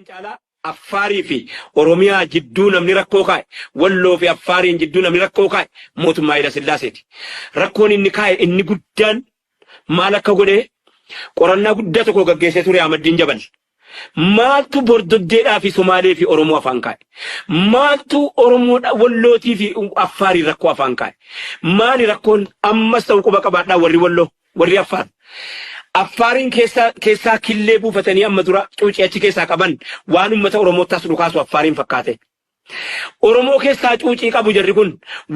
Caalaa Affaarii fi Oromiyaa jidduu namni rakkoo kaa'e, Walloo fi Affaariin jidduu namni rakkoo kaa'e mootummaa Hayila Sillaaseeti. Rakkoon inni kaa'e inni guddaan maal akka godhee qorannaa guddaa tokko gaggeessee ture Ahmaddiin Jabal. Maaltu Bordoddeedhaa fi Somaalee fi Oromoo afaan kaa'e? Maaltu Oromoodha Wallootii fi Affaarii rakkoo afaan kaa'e? Maali rakkoon ammas ta'u quba qabaadhaa warri Walloo, warri Affaar? Affaariin keessaa killee buufatanii amma dura cuucii achi keessaa qaban waan uummata Oromootaas dhukaasu Affaariin fakkaate. Oromoo keessaa cuucii qabu jarri kun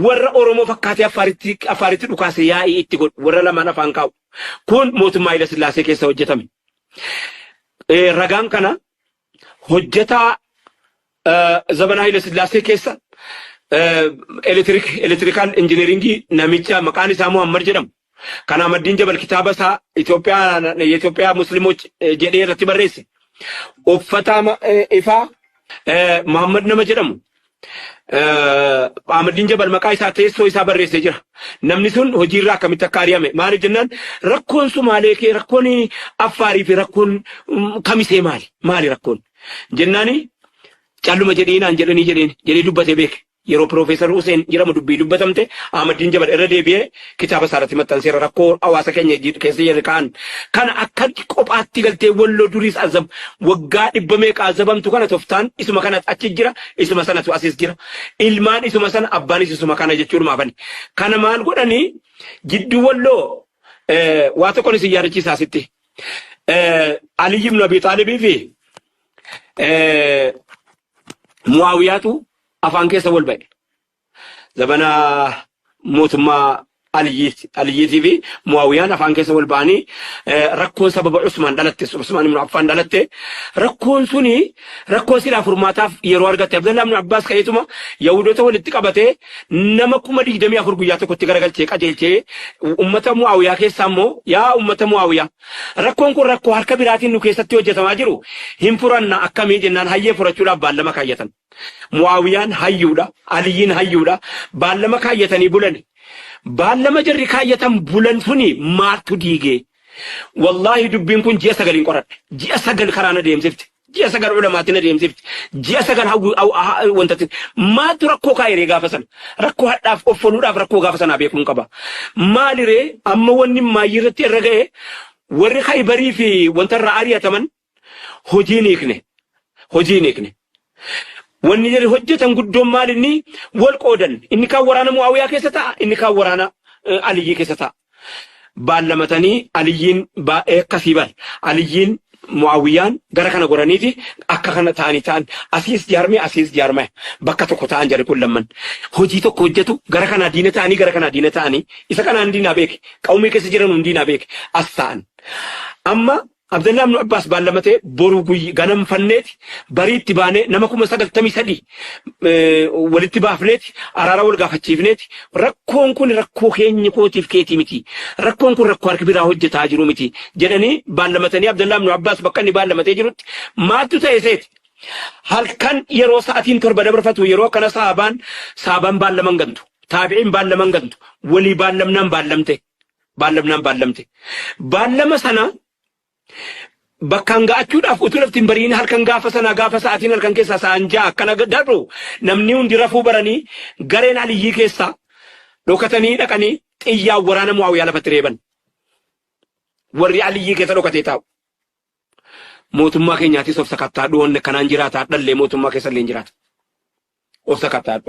warra Oromoo fakkaatee Affaaritti dhukaase yaa'ii itti godhu warra lamaan afaan kaa'u. Kun mootummaa Hayila Sillaasee keessa hojjetame. Ragaan kana hojjetaa zabana Hayila Sillaasee keessa elektirikaal injineeringii namicha maqaan isaa Muhammad jedhamu. Kana Ahmaddiin Jabal kitaaba isaa Itoophiyaa Musliimoch jedhee irratti barreesse. Uffata ifaa Muhammad nama jedhamu. Ahmaddiin Jabal maqaa isaa teessoo isaa barreessee jira. Namni sun hojiirraa akkamitti akka ari'ame maaliif jennaan rakkoon Sumaalee kee rakkoon Affaarii fi rakkoon Kamisee maali rakkoon jennaani calluma jedhiinaan jedhee dubbatee beeke. Yeroo Profeesar Hussein jedhamu dubbii dubbatamte Ahmaddiin Jabal irra deebi'ee kitaaba isaarratti maxxanseera rakkoo hawaasa keenya keessa jiru kaan kana akka qophaatti galtee Walloo duriis azab waggaa 100 meeqa azabamtu kana toftaan isuma kana achi jira isuma sanatu asis jira ilmaan isuma sana abbaanis isuma kana jechuudha maafani kana maal godhanii jidduu Walloo waa tokkoon isin yaadachiisaa sitti Ali ibn Abi Talib fi Muawiyaatu afaan keessa wal ba'e. Zabana mootummaa Aliyyiitii fi Muawiyaan afaan keessa wal ba'anii rakkoon sababa Usmaan ibn Affaan dhalatte rakkoon suni rakkoo silaa furmaataaf yeroo argatte Abdullah ibn Abbas ka'eetuma Yahudoota walitti qabatee nama 24,000 guyyaa tokkotti garagalchee qajeelchee ummata Muawiyaa keessaa immoo yaa ummata Muawiyaa rakkoon kun rakkoo harka biraatiin nu keessatti hojjetamaa jiru hin furanna akkamii jennaan hayyee furachuudhaaf baallama kaayyatan. Muawiyaan hayyuudha, Aliyyiin hayyuudha, baallama kaayyatanii bulani. Baallama jarri kaayyatan bulan suni maaltu diigee? Wallahi dubbiin kun ji'a 9 qoradhe. Ji'a 9 karaana deemsifti. Ji'a 9 ulamaatiin deemsifti. Ji'a 9 wantatti maaltu rakkoo kaayiree gaafa sana? Rakkoo hadhaaf offoluudhaaf rakkoo gaafa sanaa beekuun qaba. Maaliree amma wanni maayyirratti irra ga'e warri Khaybarii fi wanta irraa ari'ataman hojii ni hiikne. Wanni jarri hojjetan guddoon maal inni wal qoodan inni kaan waraana Muawiyaa keessa ta'a inni kaan waraana Aliyyii keessa ta'a. Baallamatanii Aliyyiin akkasii bal Aliyyiin Muawiyaan gara kana goraniiti akka kana ta'an asiis jaarmee bakka tokko ta'an jarri kun lamman hojii tokko hojjetu gara kana diina ta'anii isa kanaan diinaa beeke qawmii keessa jiran hundiinaa beeke as ta'an. Amma Abdullah ibn Abbas baallamatee boru ganam fanneeti bariitti baanee nama 93 walitti baafneeti araara wal gaafachiifneeti rakkoon kun rakkoo keenya kootiif keetii miti rakkoon kun rakkoo harka biraa hojjetaa jiru miti jedhanii baallamatanii Abdullah ibn Abbas bakka inni baallamatee jirutti maaltu ta'e seeti halkan yeroo sa'aatiin 7 dabarfatu yeroo akkana saabaan baallaman gantu taabi'iin baallaman gantu walii baallamnaan baallamte baallama sana bakkaan ga'achuudhaaf utuu laftiin bariin halkan gaafa sa'aatiin halkan keessaa sa'aan 6 akkana darbu namni hundi rafuu baranii gareen Aliyyii keessaa dhokatanii dhaqanii xiyyaan waraana Muawiyaa lafatti reeban. Warri Aliyyii keessa dhokatee taa'u. Mootummaa keenyaatis of sakattaa dhuunfa kanaan jiraataa dhallee mootummaa keessa illee jiraata. Of sakattaa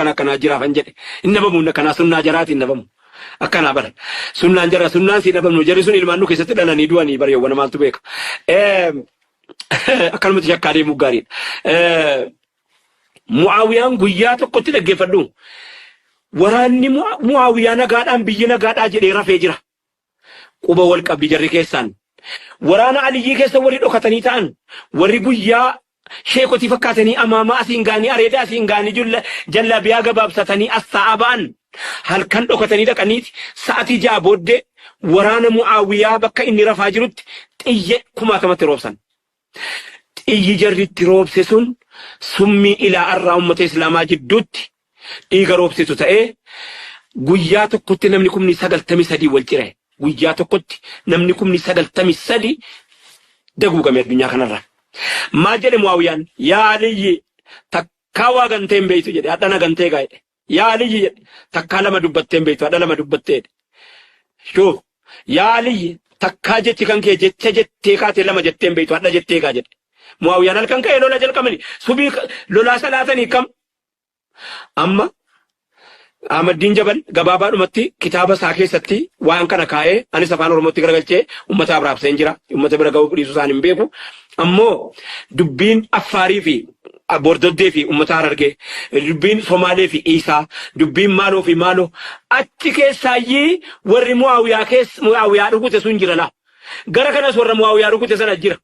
akkanaa jiraafan jedhe inni nabamuun akkanaa sunnaa jaraati inni nabamu. Akkana bara sunnaan si dhabamnu jarri sun ilmaan nu keessatti dhalanii du'anii bara yawwana maaltu beeka akkanumatti shakkaa deemuu gaariidha. Muawiyaan guyyaa tokkotti dhaggeeffadhu waraanni Muawiyaa nagaadhaan biyyi nagaadhaa jedhee rafee jira quba wal qabdi jarri keessaan waraana Aliyyii keessa warri dhokatanii ta'an warri guyyaa sheekotii fakkaatanii amaamaa asiin gaanii areedaa asiin gaanii jallabiyaa gabaabsatanii as taa'aa ba'an halkan dhokatanii dhaqaniiti sa'atii 6 booddee waraana Muawiyaa bakka inni rafaa jirutti xiyye 1000 roobsan. Xiyyi jarritti roobse sun summii ilaa arraa ummata Islaamaa jidduutti dhiiga roobsitu ta'ee guyyaa tokkotti namni 93 wal cire. Guyyaa tokkotti namni 93 daguugame addunyaa kanarra. Majele Muawiyaan yaa Aliyyi takkaa waa gantee hin beektu jedhe hadhana gantee gaa'e. Yaa Aliyyi jedhe takkaa lama dubbattee hin beektu hadha lama dubbattee. Shoof yaa Aliyyi takkaa jechi kan kee jecha jettee kaatee lama jettee hin beektu hadha jettee gaa jedhe. Muawiyaan halkan ka'ee lola jalqabani subii lolaa salaatanii kam amma Ahmadiin Jabal gabaabaadhumatti kitaaba isaa keessatti waan kana kaa'ee anis afaan Oromootti garagalchee uummata abraabseen jira. Uummata bira ga'uu dhiisuu isaan hin beeku. Ammoo dubbiin Affaarii fi Bordoddee fi uummata Harargee, dubbiin Somaalee fi Isaa, dubbiin maaloo fi maaloo achi keessaayyii warri Muawiyaa rukute sun jira laa. Gara kanas warra Muawiyaa rukute sana jira.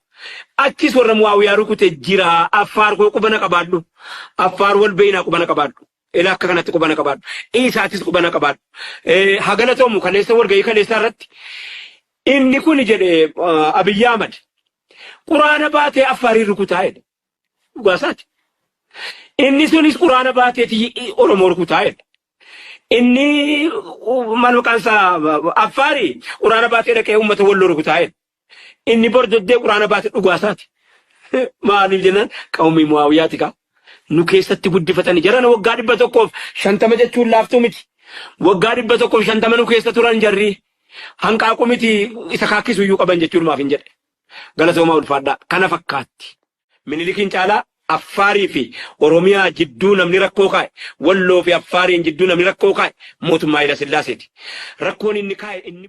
Achis warra Muawiyaa rukute jira. Affaar koo qubana qabaadhu. Affaar wal beeyinaa qubana qabaadhu. Ila akka kanatti qubana qabaadhu. Isaatis qubana qabaadhu. Hagala ta'umu kaleessa walgahii kaleessaa irratti inni kun jedhe Abiyyi Ahmad Quraana baatee Affaarii rukutaa jedhe. Dhugaasaati. Inni sunis Quraana baateeti Oromoo rukutaa jedhe. Inni maal maqaan isaa Affaarii Quraana baatee dhaqee uummata Walloo rukutaa jedhe. Inni Bordoddee Quraana baatee dhugaasaati. Maaliif jennaan qawmii Muawiyaati kaa. Nu keessatti guddifatanii jiran waggaa 150 jechuun laaftuu miti. Waggaa 150 nu keessa turan jarri hanqaaquu miti isa kaakkisu iyyuu qaban jechuun maaf hin jedhe. Galatoomaa ulfaadhaa kana fakkaatti. Minilikiin caalaa Affaarii fi Oromiyaa jidduu namni rakkoo kaa'e, Walloo fi Affaariin jidduu namni rakkoo kaa'e mootummaa Hayila Sillaaseeti. Rakkoon inni kaa'e inni